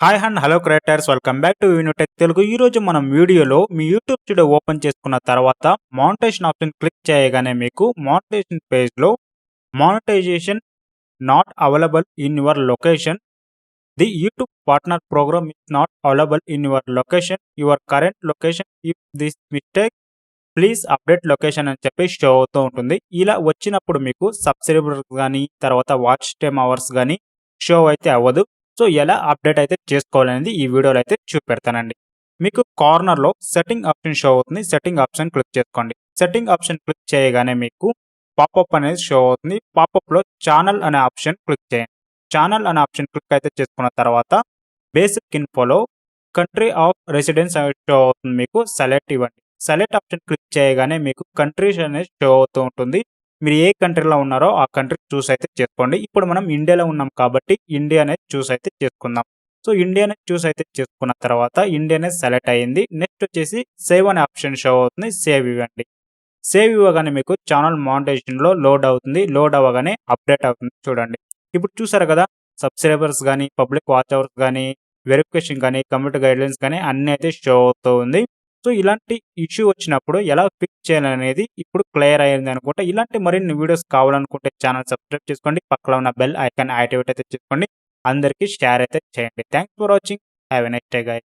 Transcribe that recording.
Hi and hello creators, welcome back to Unitech Telugu. ఈ రోజు మనం వీడియోలో మీ యూట్యూబ్ స్టూడియో ఓపెన్ చేసుకున్న తర్వాత మానిటైజేషన్ ఆప్షన్ క్లిక్ చేయగానే మీకు మానిటైజేషన్ పేజ్లో monetization not available in your location, the YouTube partner program is not available in your location, your current location, if this mistake please update location అని చెప్పి show అవుతూ ఉంటుంది. ఇలా వచ్చినప్పుడు మీకు సబ్స్క్రైబర్స్ కానీ తర్వాత వాచ్ టైమ్ అవర్స్ కానీ షో అయితే అవ్వదు. సో ఎలా అప్డేట్ అయితే చేసుకోవాలనేది ఈ వీడియోలో అయితే చూపెడతానండి. మీకు కార్నర్లో సెట్టింగ్ ఆప్షన్ షో అవుతుంది. సెట్టింగ్ ఆప్షన్ క్లిక్ చేసుకోండి. సెట్టింగ్ ఆప్షన్ క్లిక్ చేయగానే మీకు పాపప్ అనేది షో అవుతుంది. పాపప్లో ఛానల్ అనే ఆప్షన్ క్లిక్ చేయండి. ఛానల్ అనే ఆప్షన్ క్లిక్ అయితే చేసుకున్న తర్వాత బేసిక్ ఇన్ఫోలో కంట్రీ ఆఫ్ రెసిడెన్స్ అనేది షో అవుతుంది. మీకు సెలెక్ట్ ఇవ్వండి. సెలెక్ట్ ఆప్షన్ క్లిక్ చేయగానే మీకు కంట్రీస్ అనేది షో అవుతూ ఉంటుంది. మీరు ఏ కంట్రీలో ఉన్నారో ఆ కంట్రీ చూస్ అయితే చేసుకోండి. ఇప్పుడు మనం ఇండియాలో ఉన్నాం కాబట్టి ఇండియా అనేది చూస్ అయితే చేసుకుందాం. సో ఇండియా అనేది చూస్ అయితే చేసుకున్న తర్వాత ఇండియా అనేది సెలెక్ట్ అయ్యింది. నెక్స్ట్ వచ్చేసి సేవ్ అనే ఆప్షన్ షో అవుతుంది. సేవ్ ఇవ్వండి. సేవ్ ఇవ్వగానే మీకు ఛానల్ మానిటైజేషన్లో లోడ్ అవుతుంది. లోడ్ అవ్వగానే అప్డేట్ అవుతుంది. చూడండి, ఇప్పుడు చూసారు కదా, సబ్స్క్రైబర్స్ కానీ పబ్లిక్ వాచ్ అవర్స్ కానీ వెరిఫికేషన్ కానీ కమ్యూనిటీ గైడ్లైన్స్ కానీ అన్నీ అయితే షో అవుతూ ఉంది. సో ఇలాంటి ఇష్యూ వచ్చినప్పుడు ఎలా ఫిక్స్ చేయాలనేది ఇప్పుడు క్లియర్ అయ్యింది అనుకుంటా. ఇలాంటి మరిన్ని వీడియోస్ కావాలనుకుంటే ఛానల్ సబ్స్క్రైబ్ చేసుకోండి. పక్కన ఉన్న బెల్ ఐకాన్ యాక్టివేట్ అయితే చేసుకోండి. అందరికీ షేర్ అయితే చేయండి. Thanks for watching. Have a nice day guys.